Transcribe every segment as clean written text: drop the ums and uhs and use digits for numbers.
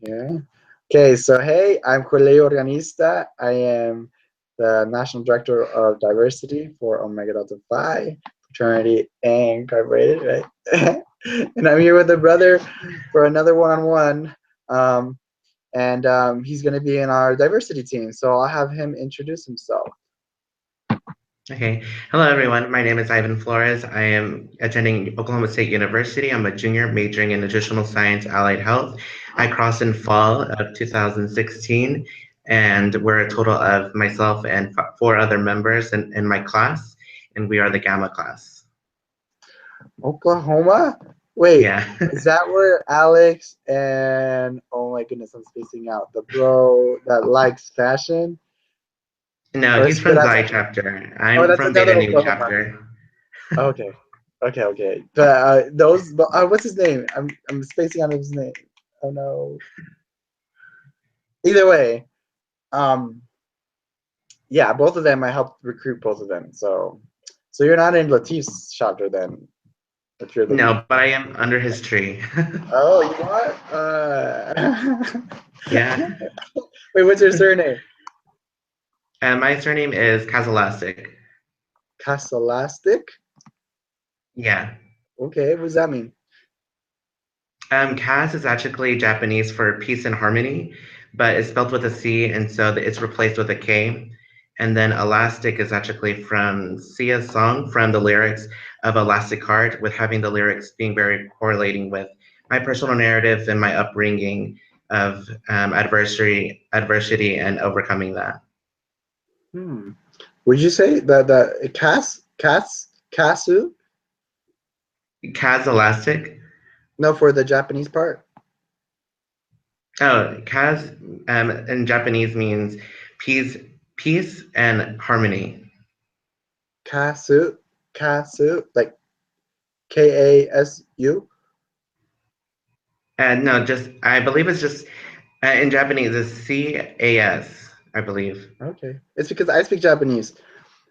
Yeah. Okay, so hey, I'm Colegio Organista. I am the National Director of Diversity for Omega Delta Phi Fraternity Incorporated, right? And I'm here with a brother for another one-on-one. And he's going to be in our diversity team. So I'll have him introduce himself. Okay. Hello, everyone. My name is Ivan Flores. I am attending Oklahoma State University. I'm a junior majoring in nutritional science, allied health. I crossed in fall of 2016, and we're a total of myself and four other members in my class, and we are the Gamma class. Oklahoma? Wait, Yeah. is that where Alex and oh my goodness, I'm spacing out. The bro that likes fashion? No, Or he's is from that's Xi chapter. oh, I'm that's from Beta another Nu Oklahoma. chapter. Okay. Okay. But those what's his name? I'm spacing on his name. Oh no. Either way, um yeah, both of them I helped recruit both of them. So you're not in Latif's chapter then, if you're the No, but I am under his tree. oh, you are? Yeah. Wait, what's your surname? And my surname is Kazalastic. Casalastic? Yeah. Okay, what does that mean? Kaz is actually Japanese for peace and harmony, but it's spelled with a C, and so it's replaced with a K. And then elastic is actually from Sia's song from the lyrics of Elastic Heart, with having the lyrics being very correlating with my personal narrative and my upbringing of adversity, and overcoming that. Hmm. Would you say that the Kasu? Kaz elastic. No, for the Japanese part. Oh, Kaz in Japanese means peace, peace and harmony. Kasu, like Kasu. And no, just I believe it's just in Japanese it's CAS, I believe. Okay, it's because I speak Japanese,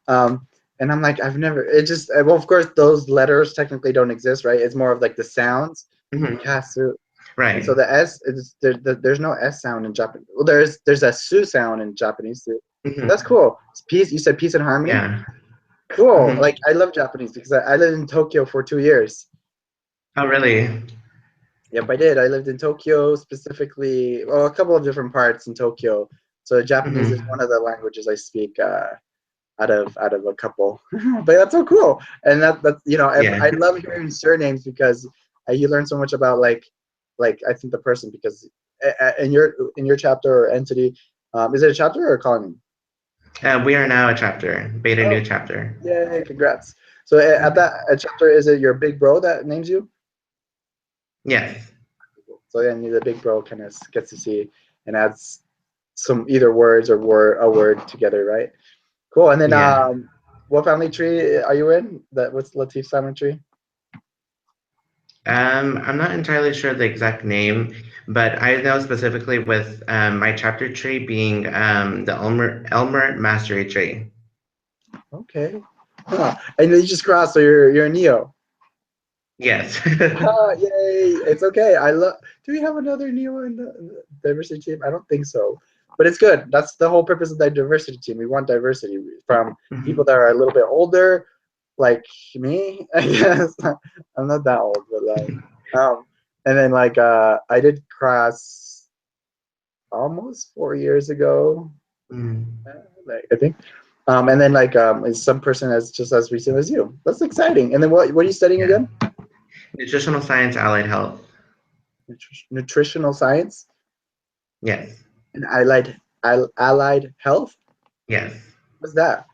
and I'm like I've never. It just well, of course, those letters technically don't exist, right? It's more of like the sounds, Hmm. Kasu, and so Right. the S is there's no S sound in Japanese. Well, there's a su sound in Japanese too. Hmm. That's cool. It's peace. You said peace and harmony. Yeah. Cool. Hmm. Like I love Japanese because I lived in Tokyo for 2 years. Oh, really? Yep, I did. I lived in Tokyo specifically, well, a couple of different parts in Tokyo. So Japanese is Hmm. one of the languages I speak out of a couple. But that's so cool. And that's Yeah. I love hearing surnames because you learn so much about like I think the person because in your chapter or entity, is it a chapter or a colony? We are now a chapter, Beta Oh, New chapter. yay! Congrats. So at that chapter, is it your big bro that names you? Yes. So then the big bro kind of gets to see and adds some either words or a word together, right? Cool. And then Yeah. what family tree are you in? What's Latif's family tree? I'm not entirely sure the exact name, but I know specifically with my chapter tree being the Elmer Mastery tree. Okay. Huh. And then you just crossed, so you're a Neo. Yes. Yay! It's okay. I love. Do we have another Neo in the diversity team? I don't think so, but it's good. That's the whole purpose of the diversity team. We want diversity from people Mhm. that are a little bit older, like me. I guess I'm not that old, but um, and then I did cross almost 4 years ago. Mm. Like I think. And then is some person as just as recent as you. That's exciting. And then what are you studying Yeah. again? Nutritional science, allied health. Nutritional science Yes. and allied health. Yes. What's that?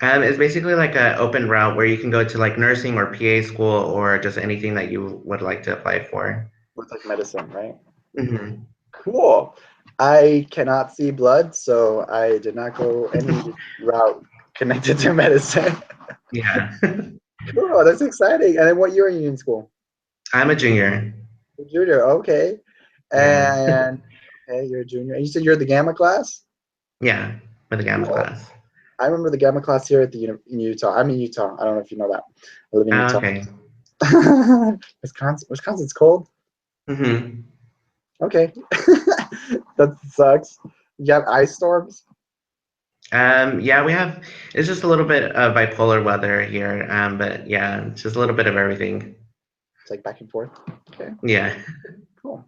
It's basically like an open route where you can go to like nursing or PA school or just anything that you would like to apply for. With like medicine, right? Hmm. Cool. I cannot see blood, so I did not go any route connected to medicine. Yeah. Cool. That's exciting. And then what year are you in school? I'm a junior. Junior. Okay. Yeah. And okay, you're a junior. And you said you're the Gamma class? Yeah. For the Gamma Cool. class. I remember the Gamma class here at in Utah. I'm in Utah. I don't know if you know that. I live in Oh, Utah. okay. Wisconsin's cold. Hmm. Okay. That sucks. You have ice storms? Yeah, we have. It's just a little bit of bipolar weather here, but yeah, it's just a little bit of everything. It's like back and forth. Okay, Yeah. cool.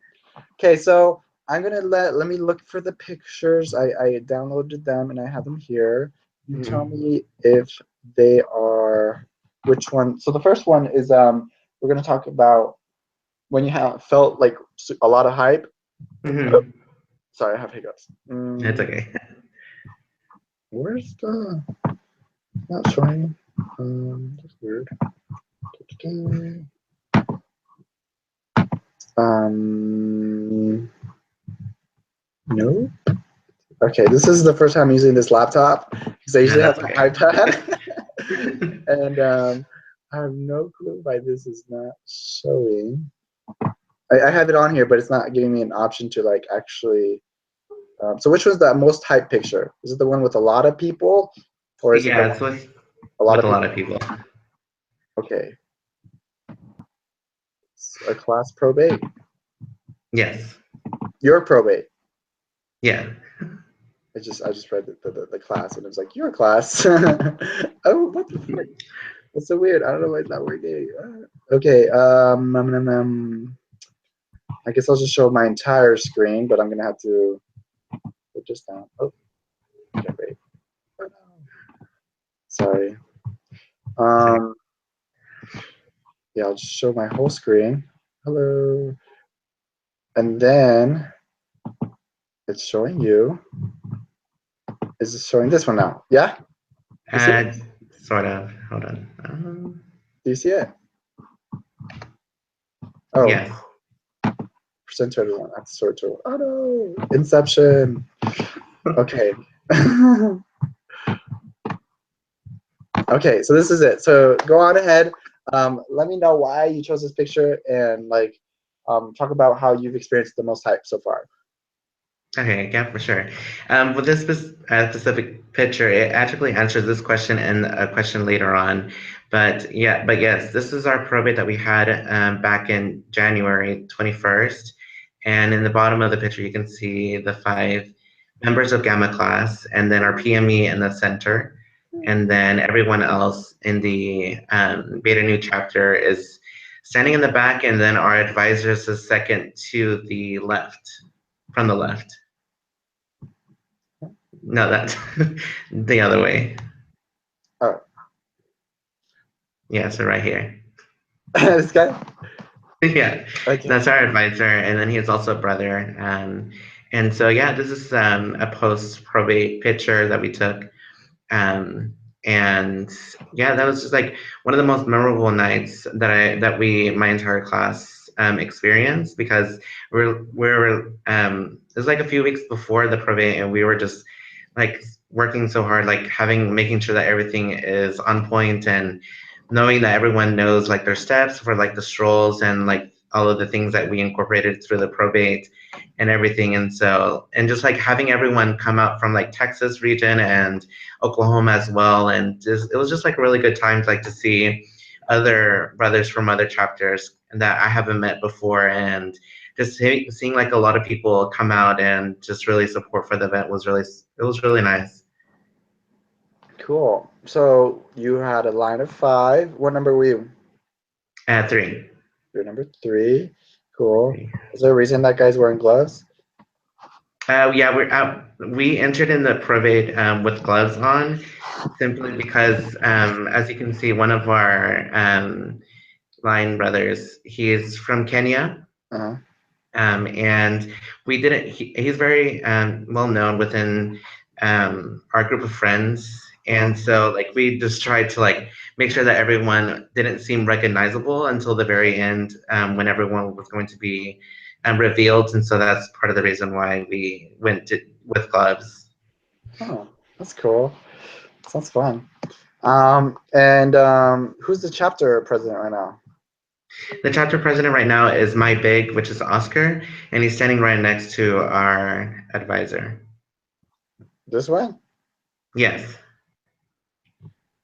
Okay, so I'm gonna let me look for the pictures. I downloaded them and I have them here. You tell Mhm. me if they are which one. So the first one is we're gonna talk about when you have felt like a lot of hype. Mhm. Sorry, I have hiccups. It's okay. Where's the not showing? That's weird. Um, no. Okay, this is the first time using this laptop because I No, usually have that's my okay. iPad, and I have no clue why this is not showing. I have it on here, but it's not giving me an option to like actually. So which was the most hype picture? Is it the one with a lot of people, or is it the Yeah, one it's a lot with of a lot people? of people. Okay, it's a class probate. Yes. Your probate. Yeah. I just read the class and it was like your class. Oh, what the fuck? That's so weird. I don't know why it's not working. Okay. I guess I'll just show my entire screen, but I'm gonna have to put this down. Oh, okay, wait. Oh, no. Sorry. It's okay. Um, yeah, I'll just show my whole screen. Hello. And then it's showing you. Is it showing this one now? Yeah? You see it? Uh, sort of. Hold on. Do you see it? Oh, Yes. present to everyone. That's sort of. Oh no! Inception. Okay. Okay, so this is it. So go on ahead. Let me know why you chose this picture and like talk about how you've experienced the most hype so far. Okay, yeah, for sure. With this specific picture, it actually answers this question and a question later on. But yes, this is our probate that we had back in January 21st. And in the bottom of the picture, you can see the five members of Gamma class, and then our PME in the center. And then everyone else in the Beta New chapter is standing in the back, and then our advisors is second to the left, from the left. No, that's the other way. Oh, Yeah, so right here. this guy. Yeah, Okay. that's our advisor, and then he's also a brother. And so yeah, this is a post probate picture that we took. Um, and yeah, that was just like one of the most memorable nights that we my entire class experienced because we're it was like a few weeks before the probate, and we were just like working so hard, like making sure that everything is on point and knowing that everyone knows like their steps for like the strolls and like all of the things that we incorporated through the probate and everything. And so, and just like having everyone come out from like Texas region and Oklahoma as well. And just, it was just like a really good time to like to see other brothers from other chapters that I haven't met before. And just seeing like a lot of people come out and just really support for the event was it was really nice. Cool. So you had a line of five. What number were you? At three. You're number three. Cool. Is there a reason that guy's wearing gloves? Yeah, we entered in the probate with gloves on, simply because, as you can see, one of our line brothers, he is from Kenya, Uh-huh. and we didn't. He's very well known within our group of friends, Uh-huh. and so like we just tried to like make sure that everyone didn't seem recognizable until the very end, when everyone was going to be revealed, and so that's part of the reason why we with gloves. Oh, that's cool. Sounds fun. And who's the chapter president right now? The chapter president right now is my big, which is Oscar, and he's standing right next to our advisor. This one? Yes.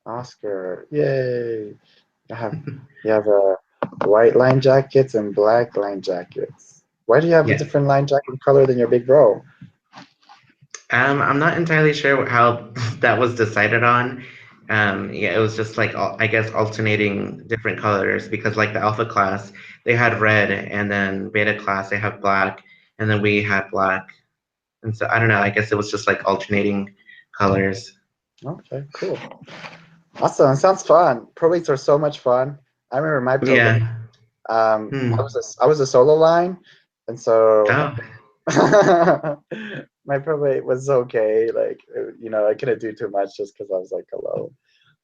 Oscar. Yay. I have you have white line jackets and black line jackets. Why do you have a Yes. different line jacket color than your big bro? I'm not entirely sure how that was decided on. Yeah, it was just like I guess alternating different colors because like the alpha class they had red and then beta class they have black and then we had black and so I don't know. I guess it was just like alternating colors. Okay, cool. Awesome. It sounds fun. Probates are so much fun. I remember my probate. Yeah. I Hmm. was I was a solo line, and so Oh. my probate was okay. Like I couldn't do too much just because I was like alone.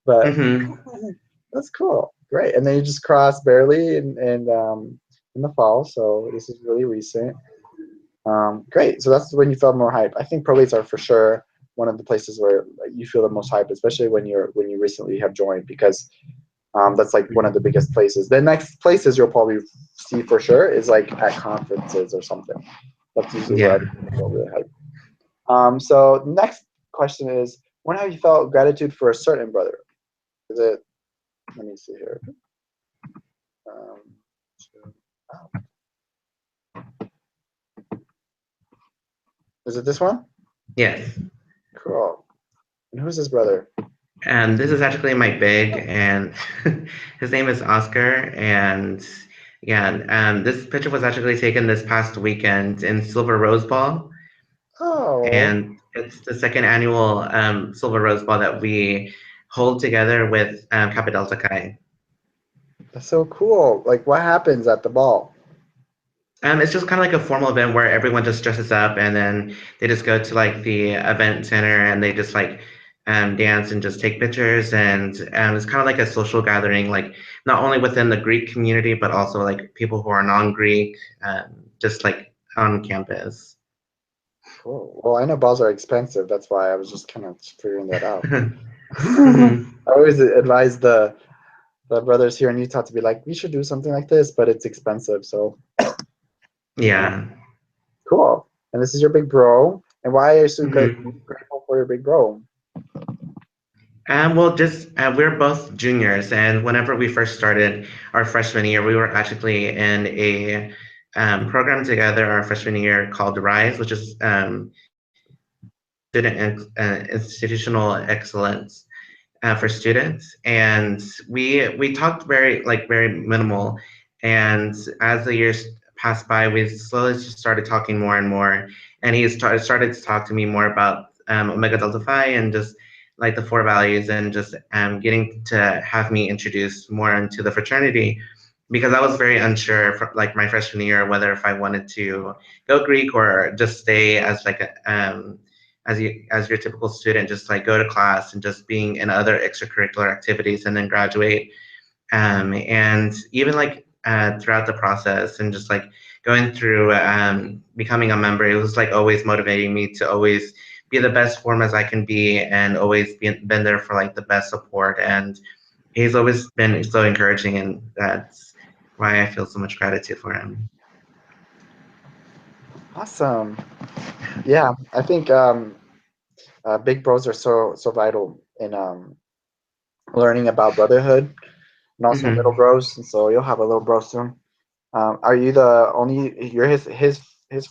But Mm-hmm. that's cool. Great. And then you just crossed barely in the fall. So this is really recent. Great. So that's when you felt more hype. I think probates are for sure one of the places where like, you feel the most hype, especially when you recently have joined, because that's like one of the biggest places. The next places you'll probably see for sure is like at conferences or something. That's usually where Yeah. everything is really hype. So next question is, when have you felt gratitude for a certain brother? Is it? Let me see here. Um, oh, is it this one? Yes. Cool. And who's his brother? And this is actually my big, and his name is Oscar. And yeah, this picture was actually taken this past weekend in Silver Rose Ball, Oh, and it's the second annual Silver Rose Ball that we hold together with Kappa Delta Chi. that's so cool. Like, what happens at the ball? It's just kind of like a formal event where everyone just dresses up and then they just go to like the event center and they just like dance and just take pictures and it's kind of like a social gathering, like not only within the Greek community but also like people who are non-Greek, just like on campus. Cool. Well, I know balls are expensive. That's why I was just kind of figuring that out. I Hmm. always advise the brothers here in Utah to be like, we should do something like this, but it's expensive. So Yeah. cool. And this is your big bro. And why are you so Hmm. grateful for your big bro? Well, just we're both juniors, and whenever we first started our freshman year, we were actually in a program together our freshman year called RISE, which is institutional excellence for students, and we talked very minimal, and as the years passed by, we slowly just started talking more and more, and he started to talk to me more about Omega Delta Phi and just like the four values, and just getting to have me introduced more into the fraternity because I was very unsure for like my freshman year whether if I wanted to go Greek or just stay as like a as your typical student, just like go to class and just being in other extracurricular activities and then graduate. And even like throughout the process and just like going through becoming a member, it was like always motivating me to always be the best form as I can be and always been there for like the best support. And he's always been so encouraging, and that's why I feel so much gratitude for him. Awesome. Yeah, I think big bros are so vital in learning about brotherhood and also little Hmm. bros. And so you'll have a little bro soon. Are you the only? You're his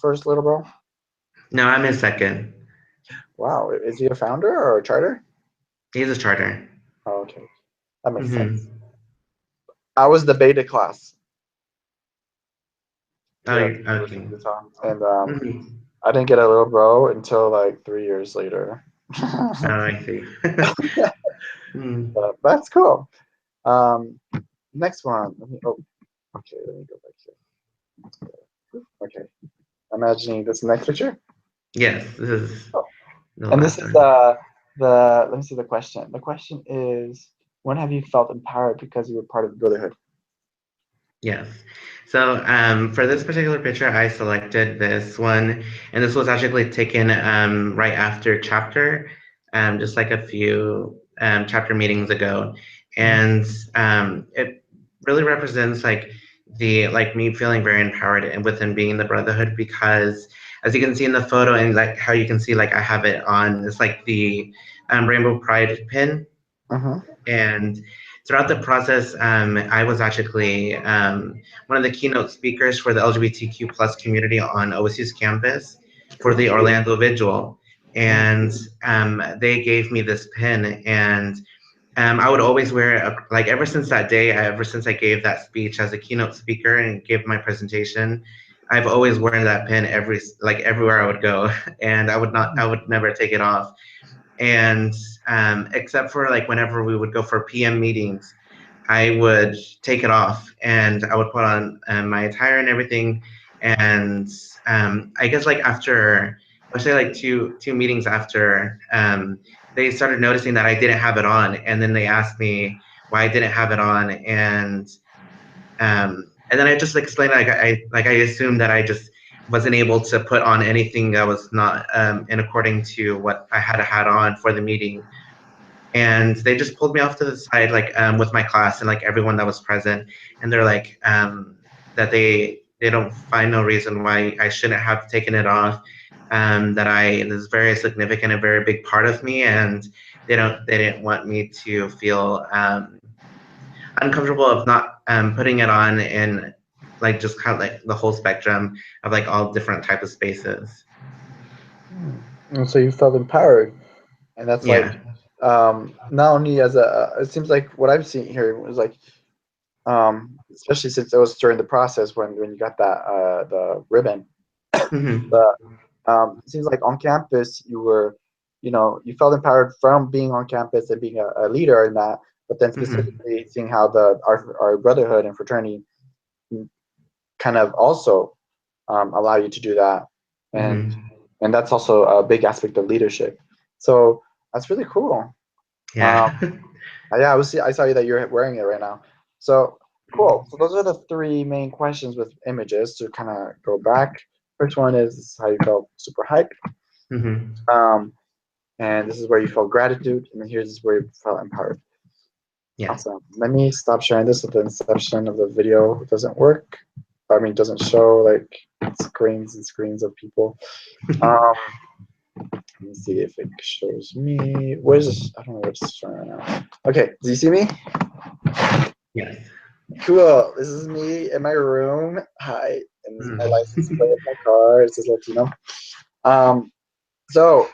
first little bro? No, I'm his second. Wow, is he a founder or a charter? He's a charter. Oh, okay, that makes sense. Hmm. I was the beta class Oh, here at the University of okay. Utah, and Hmm. I didn't get a little bro until like 3 years later. Oh, I see. Hmm. But that's cool. Um, next one. Okay, let me go back here. Okay, imagining this next picture. Yes, this is Oh, the and this last is one. the let me see the question. The question is, when have you felt empowered because you were part of the Brotherhood? Yes. So for this particular picture, I selected this one, and this was actually taken right after chapter, just like a few chapter meetings ago, Mhm. and it really represents like the like me feeling very empowered and within being in the brotherhood because as you can see in the photo and like how you can see like I have it on, it's like the rainbow pride pin. Uh-huh. And throughout the process, I was actually one of the keynote speakers for the LGBTQ plus community on OSU's campus for the Ooh, Orlando Vigil. oh, And they gave me this pin, and I would always wear it, like ever since that day, ever since I gave that speech as a keynote speaker and gave my presentation, I've always worn that pin like everywhere I would go, and I would never take it off. And except for like whenever we would go for PM meetings, I would take it off and I would put on my attire and everything. And I guess like after, let's say like two meetings after, they started noticing that I didn't have it on, and then they asked me why I didn't have it on, and then I just explained like I assumed that I just wasn't able to put on anything that was not in according to what I had on for the meeting, and they just pulled me off to the side like with my class and like everyone that was present, and they're like that they don't find no reason why I shouldn't have taken it off, that I this is very significant and very big part of me, and they didn't want me to feel uncomfortable of not putting it on in like just kind of like the whole spectrum of like all different type of spaces. hmm. And so you felt empowered, and that's like, Yeah. not only as a, it seems like what I'm seeing here was like, especially since it was during the process when you got that the ribbon, Hmm. the it seems like on campus you were, you felt empowered from being on campus and being a leader in that, but then Hmm. specifically seeing how our brotherhood and fraternity kind of also allow you to do that, and Hmm. that's also a big aspect of leadership. So that's really cool. Yeah. Um, yeah, I saw you that you're wearing it right now. So cool. So those are the three main questions with images to kind of go back. First one is how you felt super hyped. Hmm. Um, and this is where you felt gratitude, and then here's where you felt empowered. Yeah. Awesome. Let me stop sharing this so the inception of the video doesn't work. I mean, doesn't show like screens and screens of people. Um, let me see if it shows me. Where's this? I don't know what's showing right now. Okay, do you see me? Yes. Cool. This is me in my room. Hi, and this is my license plate Mm. of my car. It says Latino. Um, so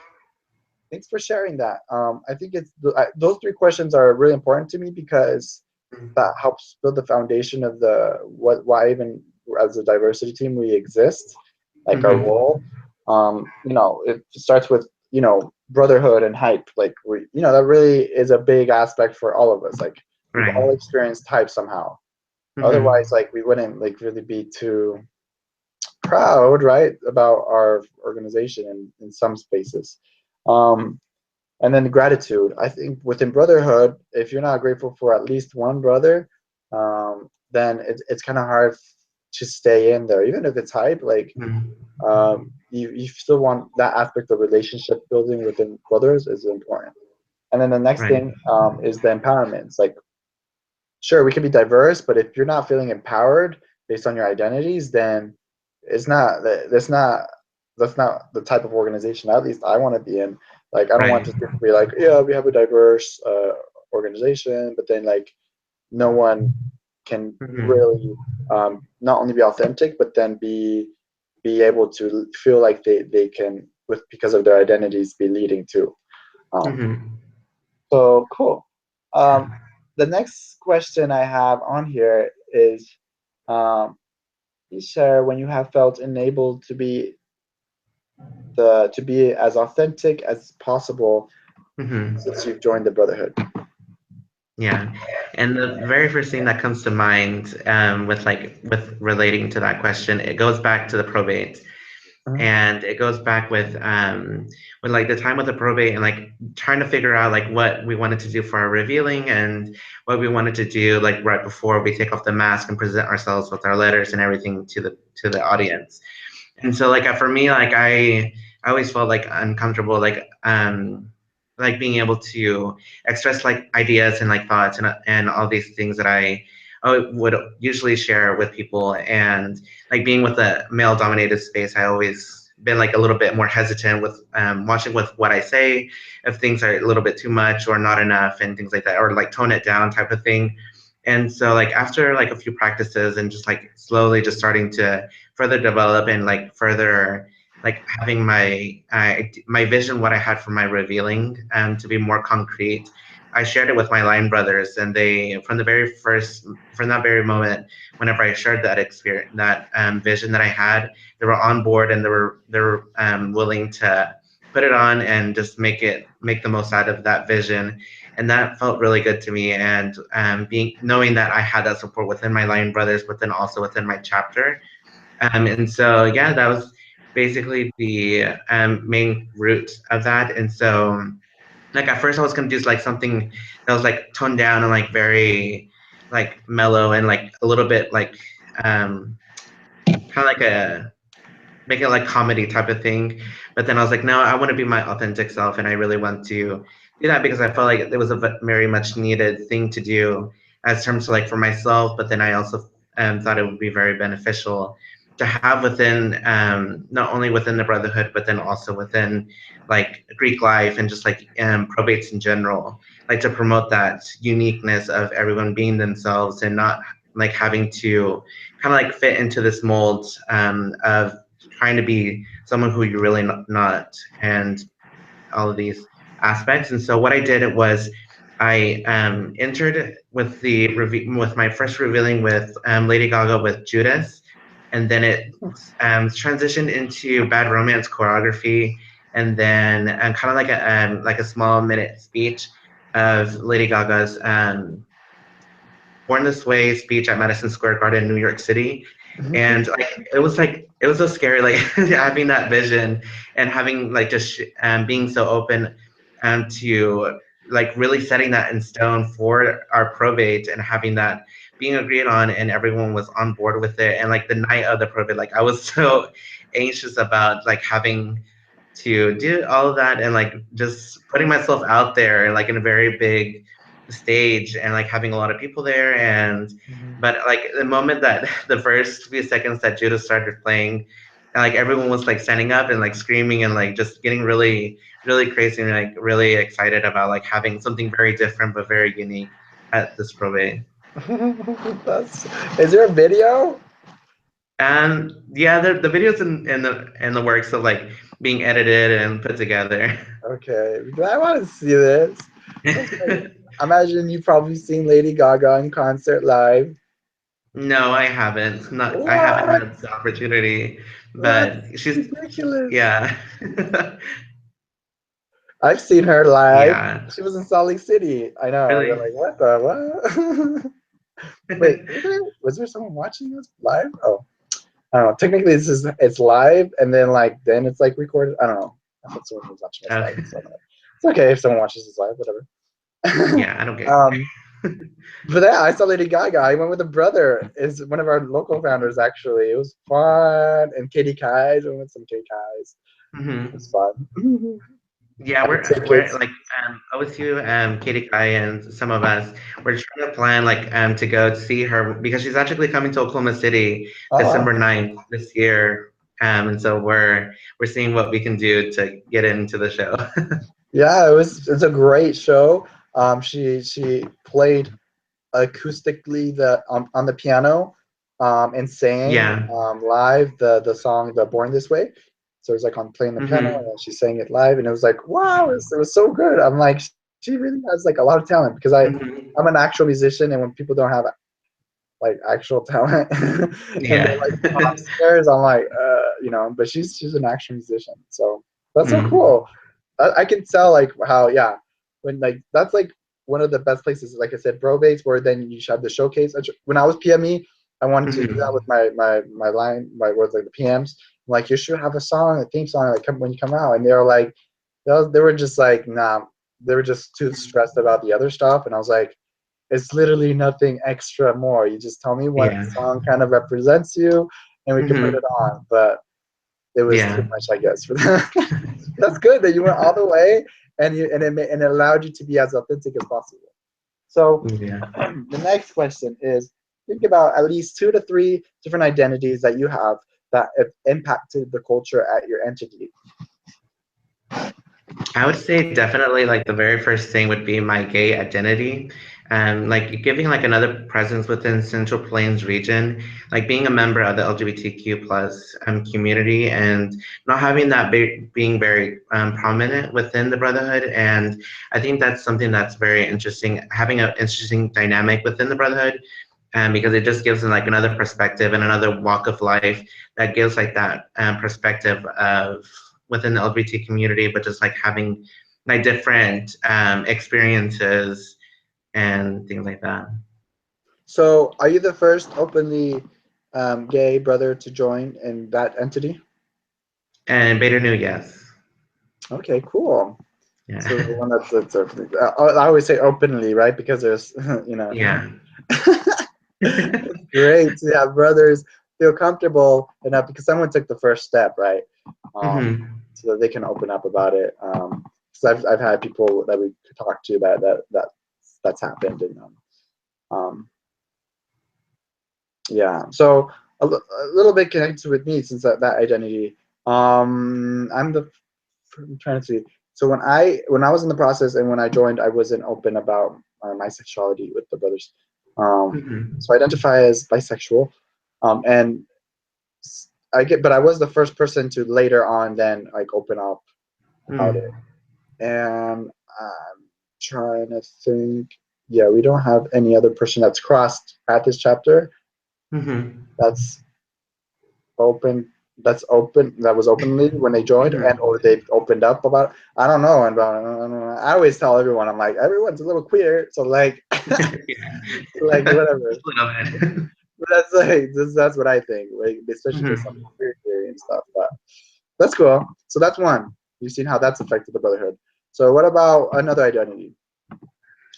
thanks for sharing that. I think those three questions are really important to me because that helps build the foundation of the why even as a diversity team we exist, like our Mhm. role. It starts with brotherhood and hype. Like that really is a big aspect for all of us. Like we've Right. all experienced hype somehow. Otherwise, Mhm. like we wouldn't like really be too proud, right, about our organization in some spaces. Um, and then gratitude. I think within brotherhood, if you're not grateful for at least one brother, then it's kind of hard to stay in there, even if it's hype. Like Mhm. you still want that aspect of relationship building within brothers is important. And then the next Right. thing is the empowerment. It's like, sure, we can be diverse, but if you're not feeling empowered based on your identities, then it's not that's not the type of organization at least I want to be in. Like I don't want Right. to be like, yeah, we have a diverse organization, but then like no one can Mhm. really not only be authentic, but then be able to feel like they can with because of their identities be leading too. Um, Mhm. so cool. Um, Yeah. the next question I have on here is, um, please share when you have felt enabled to be as authentic as possible Mhm. since you've joined the Brotherhood. Yeah. And the very first thing that comes to mind with relating to that question, it goes back to the probate. Mhm. And it goes back with like the time with the probate and like trying to figure out like what we wanted to do for our revealing and what we wanted to do like right before we take off the mask and present ourselves with our letters and everything to the audience. And so for me, I always felt like uncomfortable, like being able to express like ideas and like thoughts and all these things that I would usually share with people. And like being with a male dominated space, I always been like a little bit more hesitant with watching with what I say, if things are a little bit too much or not enough and things like that, or like tone it down type of thing. And so like after like a few practices and just like slowly just starting to further develop and like further like having my vision, what I had for my revealing, to be more concrete, I shared it with my line brothers, and they from that very moment, whenever I shared that experience, that vision that I had, they were on board and they were willing to put it on and just make the most out of that vision, and that felt really good to me. And being knowing that I had that support within my line brothers, but then also within my chapter, and so yeah, that was basically the main root of that. And so like at first I was gonna do like something that was like toned down and like very like mellow and like a little bit like um kind of like a make it like comedy type of thing. But then I was like, no, I want to be my authentic self, and I really want to do that because I felt like it was a very much needed thing to do as terms of like for myself. But then I also thought it would be very beneficial to have within not only within the brotherhood, but then also within like Greek life and just like probates in general, like to promote that uniqueness of everyone being themselves and not like having to kind of like fit into this mold of trying to be someone who you're really not, and all of these aspects. And so what I did was I entered with with my first revealing with Lady Gaga with Judas, and then it transitioned into Bad Romance choreography, and then kind of like a small minute speech of Lady Gaga's Born This Way speech at Madison Square Garden, New York City. And like it was so scary, like having that vision and having like just being so open to like really setting that in stone for our probate and having that being agreed on and everyone was on board with it. And like the night of the probate, like I was so anxious about like having to do all of that and like just putting myself out there and like in a very big stage and like having a lot of people there. And but like the moment that the first few seconds that Judah started playing, and like everyone was like standing up and like screaming and like just getting really crazy and like really excited about like having something very different but very unique at this probate. That's, is there a video? And yeah, the videos in the works of like being edited and put together. Okay, I want to see this. That's like, imagine you've probably seen Lady Gaga in concert live. No, I haven't. Not I haven't What? had the opportunity, but That's she's ridiculous. yeah. I've seen her live. Yeah. She was in Salt Lake City. I know. You're Really? like, what the what? Wait, was there someone watching us live? Oh, I don't know. Technically, it's live, and then it's like recorded. I don't know. I thought someone was watching us Uh, live. So it's okay if someone watches us live, whatever. yeah, I don't get. um, but yeah, I saw Lady Gaga. I went with a brother. Is one of our local founders actually. It was fun, and Katie Kai's. We went with some Katie Kai's. It Hmm. was fun. Yeah, I had we're tickets. like OSU, Katie Kai and some of us, we're trying to plan like to go to see her because she's actually coming to Oklahoma City Oh December wow. 9th this year. And so we're seeing what we can do to get into the show. Yeah, it's a great show. She played acoustically on the piano, and sang Yeah. live the song the Born This Way. So it was like on playing the piano and Hmm. then she sang it live and it was like wow, it was so good. I'm like she really has like a lot of talent because I'm Hmm. an actual musician and when people don't have like actual talent and they're Yeah. like pop singers, I'm like but she's an actual musician, so that's so Mm. cool. I can tell like how yeah when like that's like one of the best places like I said probates where then you should have the showcase. When I was PME I wanted to do that with Hmm. my line my words like the PMs. I'm like you should have a song a theme song like when you come out and they were like they were just like nah, they were just too stressed about the other stuff and I was like it's literally nothing extra more. You just tell me what Yeah. song kind of represents you and we can put Hmm. it on, but it was too Yeah. much I guess for them. That's good that you went all the way and it allowed you to be as authentic as possible. So Yeah. the next question is think about at least 2 to 3 different identities that you have that have impacted the culture at your entity? I would say definitely like the very first thing would be my gay identity. Like giving like another presence within Central Plains region, like being a member of the LGBTQ plus community and not having that being very prominent within the Brotherhood. And I think that's something that's very interesting, having an interesting dynamic within the Brotherhood, because it just gives them like another perspective and another walk of life that gives like that perspective of within the LGBT community, but just like having like different experiences and things like that. So, are you the first openly gay brother to join in that entity? And Bader knew yes. Okay, cool. So the Yeah. one that's openly, I always say openly, right? Because there's, you know, Yeah. it's great to have brothers feel comfortable enough because someone took the first step, right? Hmm. So that they can open up about it. Because I've had people that we could talk to that's happened, and um, yeah. So a little bit connected with me since that identity. I'm trying to see. So when I was in the process and when I joined, I wasn't open about my sexuality with the brothers. Hmm. So I identify as bisexual, and but I was the first person to later on then like open up about it. Mm. And I'm trying to think. Yeah, we don't have any other person that's crossed at this chapter. Hmm. That's open. That was openly when they joined, and Hmm. or they've opened up about. I don't know. And I don't know. I always tell everyone, I'm like, everyone's a little queer, so like, Yeah. like whatever. Just a little bit. But that's like that's what I think. Like, especially there's some Hmm. queer theory and stuff. But that's cool. So that's one. You've seen how that's affected the brotherhood. So what about another identity?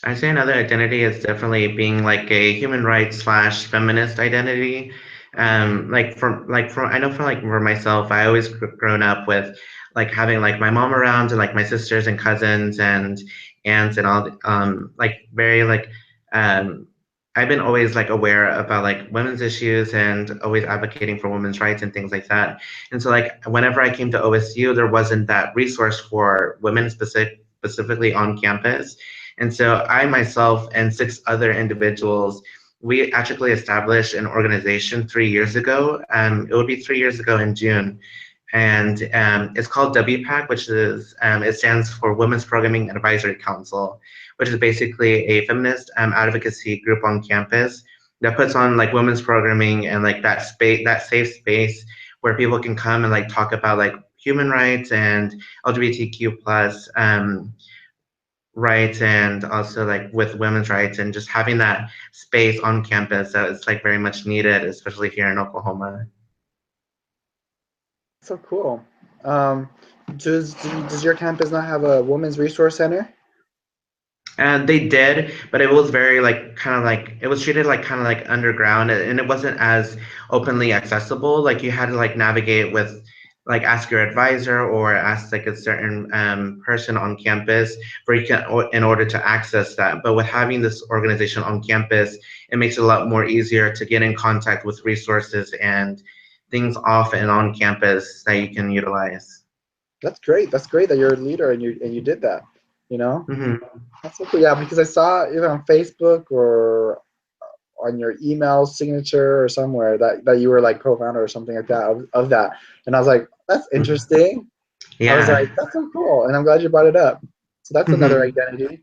I say another identity is definitely being like a human rights slash feminist identity. Like from I know for like for myself, I always grown up with like having like my mom around and like my sisters and cousins and aunts and all like very like um I've been always like aware about like women's issues and always advocating for women's rights and things like that. And so like whenever I came to OSU, there wasn't that resource for women specifically on campus. And so I myself and six other individuals, we actually established an organization 3 years ago. It would be 3 years ago in June. And it's called WPAC, which is, it stands for Women's Programming Advisory Council, which is basically a feminist advocacy group on campus that puts on like women's programming and like that space, that safe space where people can come and like talk about like human rights and LGBTQ plus rights and also like with women's rights and just having that space on campus that is like very much needed, especially here in Oklahoma. So cool. Um, does your campus not have a women's resource center? And they did, but it was very like kind of like it was treated like kind of like underground and it wasn't as openly accessible. Like you had to like navigate with like ask your advisor or ask like a certain person on campus for you can in order to access that. But with having this organization on campus, it makes it a lot more easier to get in contact with resources and things off and on campus that you can utilize. That's great. That's great that you're a leader and you did that. You know, Hmm. that's so cool. Yeah, because I saw either on Facebook or on your email signature or somewhere that you were like co-founder or something like that of that, and I was like, that's interesting. I was like, Yeah. that's so cool, and I'm glad you brought it up. So that's another Hmm. identity.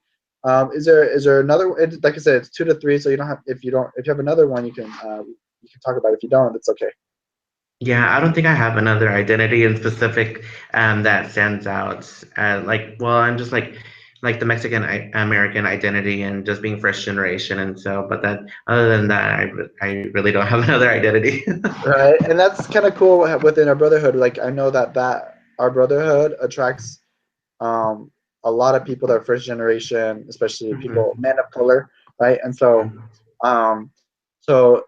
Is there another? Like I said, it's 2 to 3, so you don't have if you have another one, you can talk about it. If you don't, it's okay. Yeah, I don't think I have another identity in specific that stands out. Like, well, I'm just like the Mexican American identity and just being first generation, and so. But that, other than that, I really don't have another identity. Right, and that's kind of cool within our brotherhood. Like I know that our brotherhood attracts um, a lot of people that are first generation, especially people Hmm. men of color, right? And um, so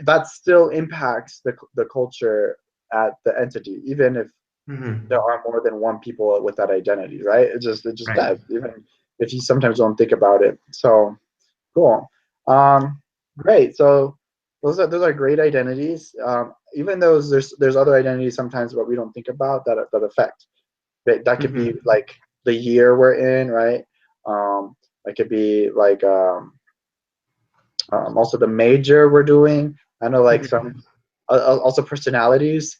that still impacts the culture at the entity, even if there Hmm. are more than one people with that identity, right? It just Right. does, even if you sometimes don't think about it. So cool. Um, great. So those are great identities. Even though there's other identities sometimes what we don't think about that affect. That could be Mm-hmm. like the year we're in, right? That could be like also the major we're doing. I know like some Mm-hmm. also personalities.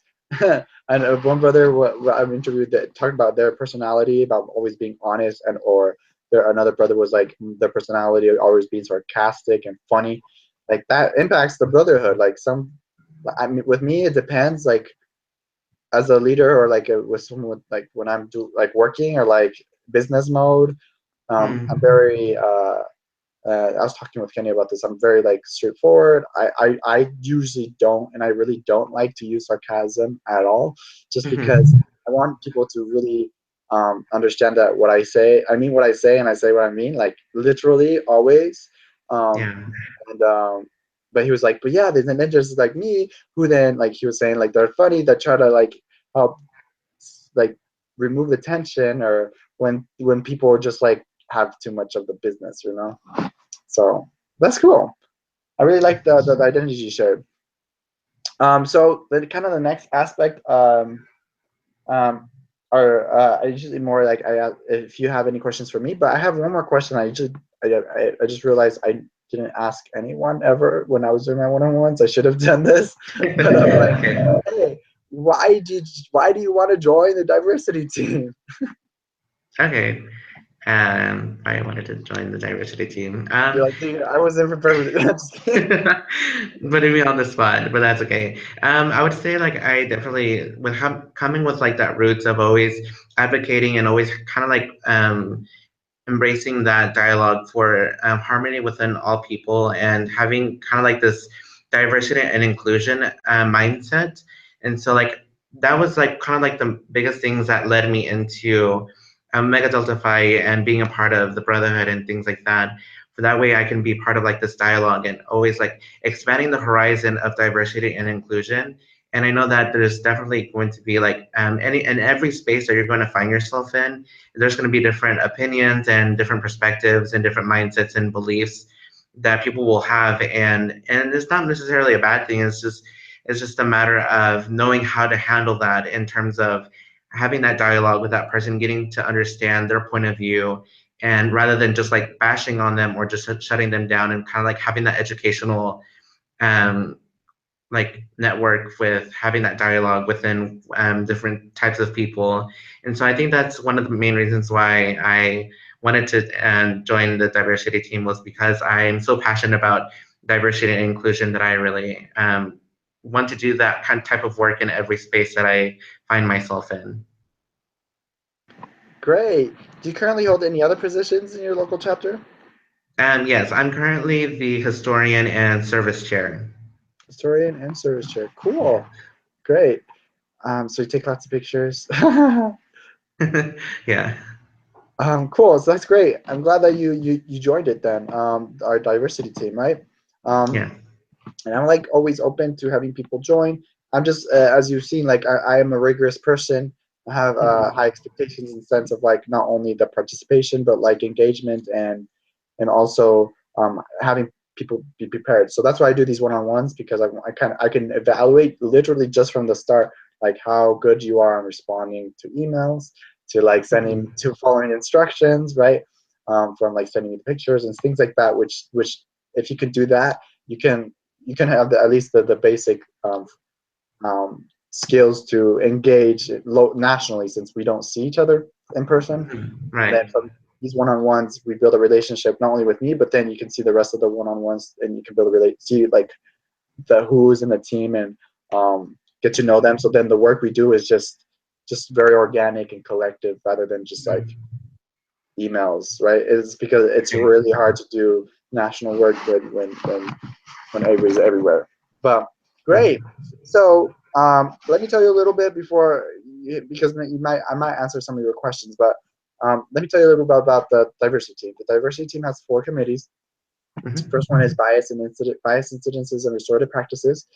And one brother I've interviewed that talked about their personality about always being honest, and or another brother was like their personality of always being sarcastic and funny. Like that impacts the brotherhood. Like some, I mean, with me it depends. Like as a leader or like with someone with, like when I'm like working or like business mode, I'm Mm-hmm. very I was talking with Kenny about this. I'm very like straightforward. I usually don't, and I really don't like to use sarcasm at all, just because Mm-hmm. I want people to really understand that what I say, I mean what I say, and I say what I mean, like literally always. Um, Yeah. and but he was like, but yeah, then there's like me, who then like he was saying like they're funny, that try to like help like remove the tension, or when people just like have too much of the business, you know. So that's cool. I really like the identities you shared. So then kind of the next aspect um, are I usually more like if you have any questions for me, but I have one more question. I just realized I didn't ask anyone ever when I was doing my one-on-ones. I should have done this, but I'm like, Okay. hey, why do you want to join the diversity team? Okay. I wanted to join the diversity team. You're like, dude, I wasn't prepared for this. Putting me on the spot, but that's okay. I would say like I definitely with coming with like that roots of always advocating and always kind of like embracing that dialogue for harmony within all people and having kind of like this diversity and inclusion mindset. And so like that was like kind of like the biggest things that led me into Mega Delta Phi and being a part of the Brotherhood and things like that. For that way I can be part of like this dialogue and always like expanding the horizon of diversity and inclusion. And I know that there's definitely going to be like any in every space that you're going to find yourself in, there's going to be different opinions and different perspectives and different mindsets and beliefs that people will have, and it's not necessarily a bad thing. It's just a matter of knowing how to handle that in terms of having that dialogue with that person, getting to understand their point of view, and rather than just like bashing on them or just shutting them down, and kind of like having that educational um, like network with having that dialogue within different types of people. And so I think that's one of the main reasons why I wanted to join the diversity team, was because I am so passionate about diversity and inclusion that I really want to do that kind of type of work in every space that I find myself in. Great. Do you currently hold any other positions in your local chapter? Yes, I'm currently the historian and service chair. Historian and service chair. Cool. Great. So you take lots of pictures. Yeah, Cool. So that's great. I'm glad that you joined it then. Our diversity team, right? Um, yeah. and I'm like always open to having people join. I'm just as you've seen, like I am a rigorous person. I have high Mhm. expectations in the sense of like not only the participation but like engagement and also having people be prepared. So that's why I do these one-on-ones, because I can evaluate literally just from the start like how good you are on responding to emails, to like sending Mhm. to following instructions, right? From like sending me the pictures and things like that. Which if you can do that, you can have at least the basic skills to engage nationally, since we don't see each other in person. Mhm. And then Right. from these one-on-ones, we build a relationship not only with me, but then you can see the rest of the one-on-ones, and you can build a see like the who's in the team, and get to know them. So then the work we do is just very organic and collective, rather than just like Mhm. emails, right? It's because it's Okay. really hard to do national work when everybody's everywhere. But Right. great. So let me tell you a little bit because I might answer some of your questions, but let me tell you a little bit about the diversity team. The diversity team has 4 committees. First one is Mhm. bias incidences and restorative practices,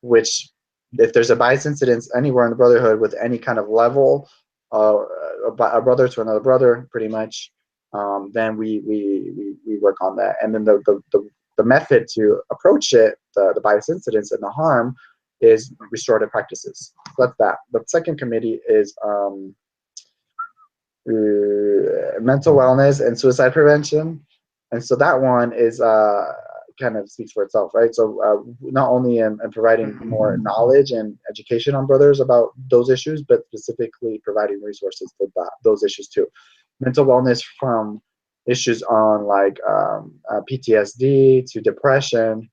which if there's a bias incidence anywhere in the brotherhood with any kind of level, a brother to another brother, pretty much, then we work on that. And then the method to approach it, the bias incidents and the harm, is restorative practices. So that's that. The second committee is mental wellness and suicide prevention, and so that one is kind of speaks for itself, right? So not only in providing more Mhm. knowledge and education on brothers about those issues, but specifically providing resources for those issues too. Mental wellness, from issues on like PTSD to depression,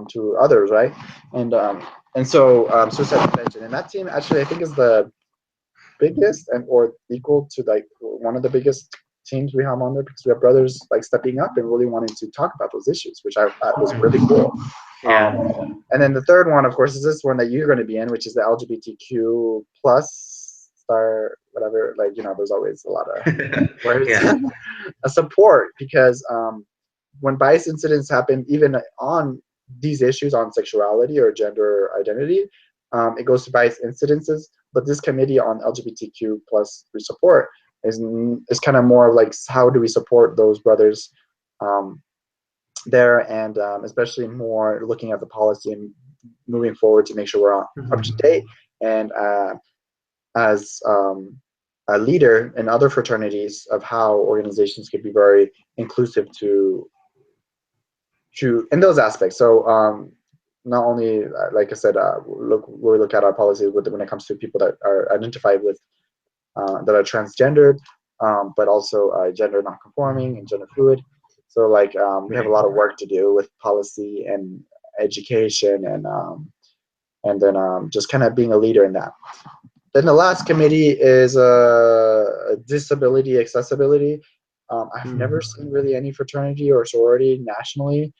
to others, right? And so suicide prevention, and that team actually I think is the biggest and or equal to like one of the biggest teams we have on there, because we have brothers like stepping up and really wanting to talk about those issues, which I thought was really cool. Yeah. And then the third one, of course, is this one that you're going to be in, which is the LGBTQ plus star whatever. Like, there's always a lot of words. Yeah. A support, because when bias incidents happen, even on these issues on sexuality or gender identity, it goes to bias incidences. But this committee on LGBTQ plus support is kind of more like, how do we support those brothers um, there, and especially more looking at the policy and moving forward to make sure we're up to Mhm. date. And as a leader in other fraternities, of how organizations could be very inclusive to in those aspects. So not only, like I said, we look at our policies when it comes to people that are identified with that are transgendered, but also gender nonconforming and gender fluid. So like we have a Right. lot of work to do with policy and education, and then just kind of being a leader in that. Then the last committee is disability accessibility. I've never Mm. seen really any fraternity or sorority nationally,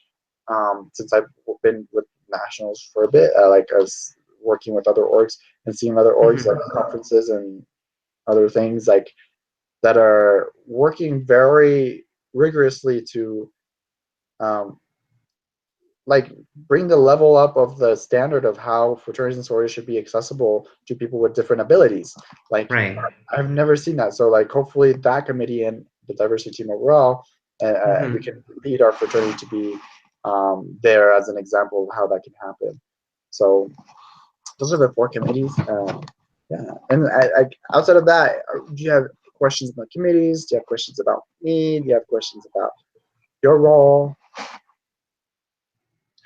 since I've been with nationals for a bit, like I was working with other orgs and seeing other orgs like Mhm. conferences and other things like that are working very rigorously to um, like bring the level up of the standard of how fraternities and sororities should be accessible to people with different abilities. Like Right. I've never seen that. So like hopefully that committee and the diversity team overall, we Mhm. can lead our fraternity to be there as an example of how that can happen. So those are the four committees. Yeah, and outside of that, do you have questions about committees? Do you have questions about me? Do you have questions about your role?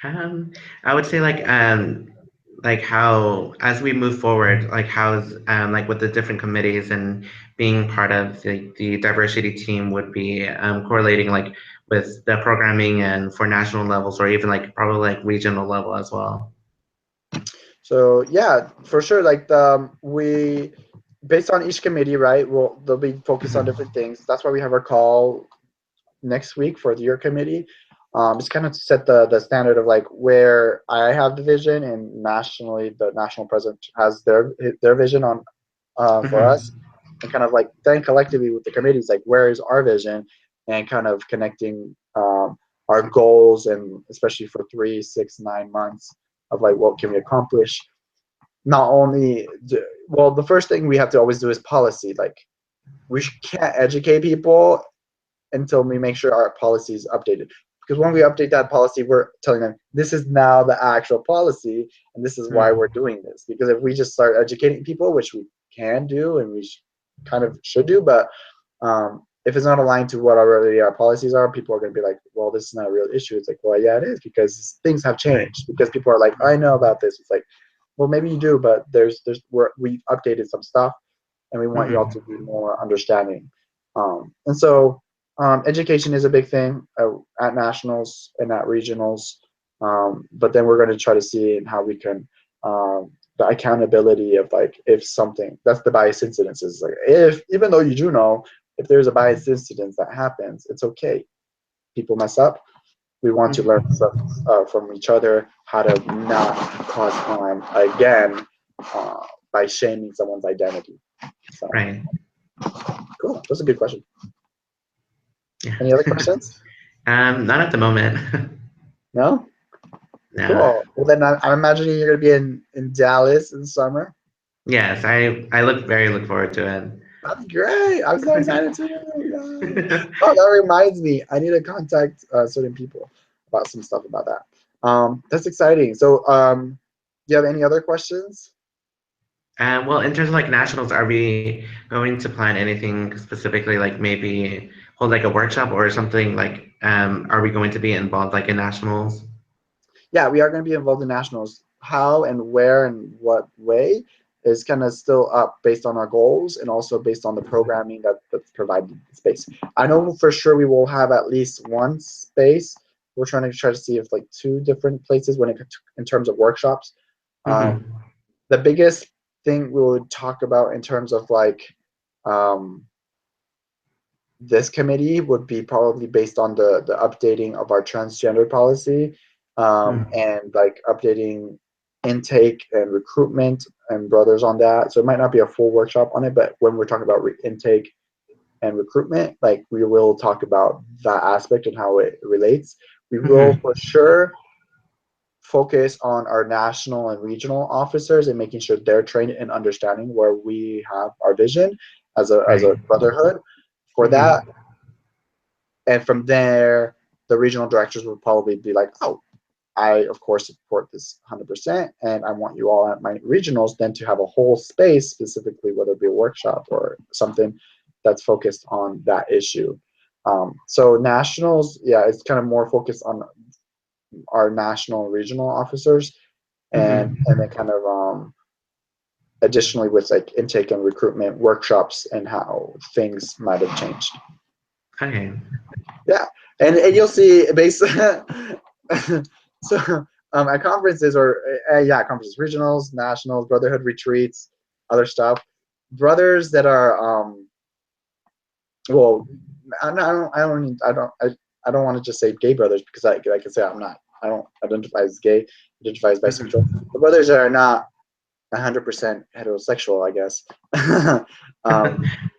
Um, I would say like how as we move forward, like how's like with the different committees and being part of the diversity team would be correlating like with the programming and for national levels or even like probably like regional level as well. So yeah, for sure. Like we, based on each committee, right? Well, they'll be focused on Mhm. different things. That's why we have our call next week for the year committee. It's kind of to set the standard of like where I have the vision, and nationally the national president has their vision on for us, Mhm. and kind of like then collectively with the committees, like where is our vision, and kind of connecting our goals, and especially for 3, 6, 9 months of like what can we accomplish. Not only well, the first thing we have to always do is policy. Like we can't educate people until we make sure our policy is updated. Because when we update that policy, we're telling them this is now the actual policy, and this is why we're Mm. doing this. Because if we just start educating people, which we can do and we kind of should do, but if it's not aligned to what already our policies are, people are going to be like, well, this is not a real issue. It's like, well, yeah, it is, because things have Right. changed. Because people are like, I know about this. It's like, well, maybe you do, but we've updated some stuff, and we want you all to Mhm. be more understanding. And so education is a big thing at nationals and at regionals. But then we're going to try to see how we can the accountability of like if something that's the bias incidences. Like if even though you do know if there's a bias incident that happens, it's okay. People mess up. We want to learn Mhm. stuff from each other, how to not cause harm again uh, by shaming someone's identity. So Right. cool. That's a good question. Yeah. Any other questions? Not at the moment. No? No. Cool. Well, then I'm imagining you're going to be in Dallas in summer. Yes, I look forward to That's great. I'm so it. excited too. Yeah. Oh, that reminds me. I need to contact certain people. about some stuff about that. That's exciting. So, do you have any other questions? Well, in terms of like nationals, are we going to plan anything specifically, like maybe hold like a workshop or something like, are we going to be involved like in nationals? Yeah, we are going to be involved in nationals. How and where and what way is kind of still up based on our goals and also based on the programming that's provided in space. I know for sure we will have at least one space. We're try to see if like two different places when in terms of workshops. Um, Mm-hmm. the biggest thing we would talk about in terms of like um, this committee would be probably based on the updating of our transgender policy, and like updating intake and recruitment and brothers on that. So it might not be a full workshop on it, but when we're talking about intake and recruitment, like we will talk about that aspect and how it relates. We will Mm-hmm. for sure focus on our national and regional officers and making sure they're trained in understanding where we have our vision as a Right. brotherhood. For that, Mm-hmm. and from there the regional directors would probably be like, oh, I of course support this 100%, and I want you all at my regionals then to have a whole space specifically, whether it be a workshop or something that's focused on that issue. So nationals, yeah, it's kind of more focused on our national and regional officers, and then Mm-hmm. kind of additionally with like intake and recruitment workshops and how things might have changed. Okay. Yeah, and you'll see based so at conferences or yeah, conferences, regionals, nationals, brotherhood retreats, other stuff. Brothers that are well, I don't want to just say gay brothers because I can say I'm not. I don't identify as gay. Identify as bisexual. Mm-hmm. The brothers that are not 100% heterosexual, I guess.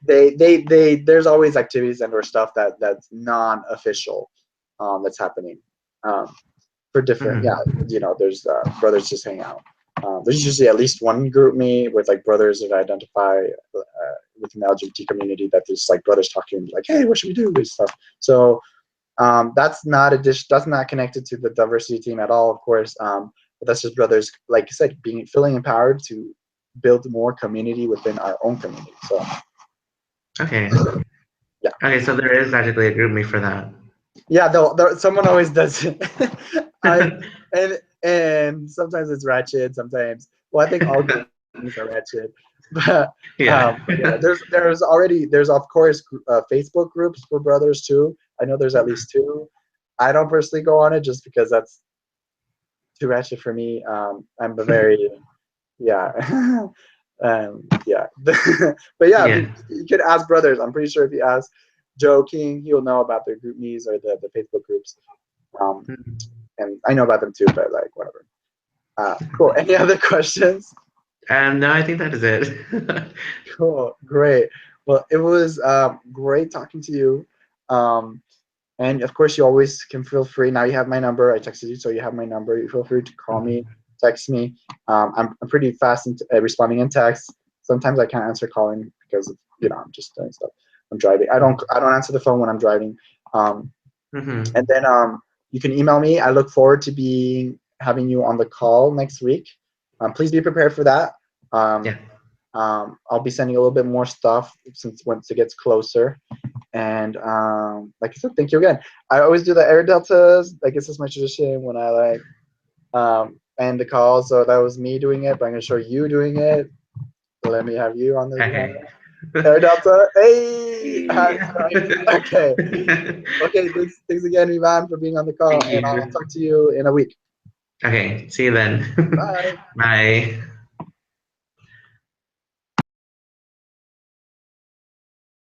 They there's always activities and or stuff that's non-official, that's happening, um, for different, yeah, Mm-hmm. there's brothers just hang out. There's usually at least one group me with like brothers that identify within the LGBT community, that there's like brothers talking like, hey, what should we do and stuff. So that's not that's not connected to the diversity team at all, of course. But that's just brothers, like I said, being feeling empowered to build more community within our own community. So Okay. yeah, Okay, so there is actually a group me for that. yeah. Someone always does it. I and sometimes it's ratchet. Sometimes, well, I think all groups are ratchet. But Yeah. but yeah, there's of course Facebook groups for brothers too. I know there's at least two. I don't personally go on it just because that's too ratchet for me. I'm a very, yeah, yeah. But yeah, Yeah. you could ask brothers. I'm pretty sure if you ask Joe King, he'll know about their group me's or the Facebook groups. Um, and I know about them too, but like whatever. Cool. Any other questions? No, I think that is it. Cool. Great. Well, it was great talking to you. Um, And of course, you always can feel free. Now you have my number. I texted you, so you have my number. You feel free to call me, text me. I'm pretty fast in responding in text. Sometimes I can't answer calling because I'm just doing stuff. I'm driving. I don't answer the phone when I'm driving. Um, and Mm-hmm. then you can email me. I look forward to being having you on the call next week. Please be prepared for that. Um, Yeah. I'll be sending a little bit more stuff since once it gets closer. And like I said, thank you again. I always do the air deltas. I guess it's my tradition when I like end the call. So that was me doing it, but I'm gonna show you doing it. Let me have you on the camera. Okay. Air delta. Hey, Yeah. nice. Okay. Okay. Thanks again, Ivan, for being on the call, Thank and I'll you. talk to you in a week. Okay, see you then. Bye. Bye.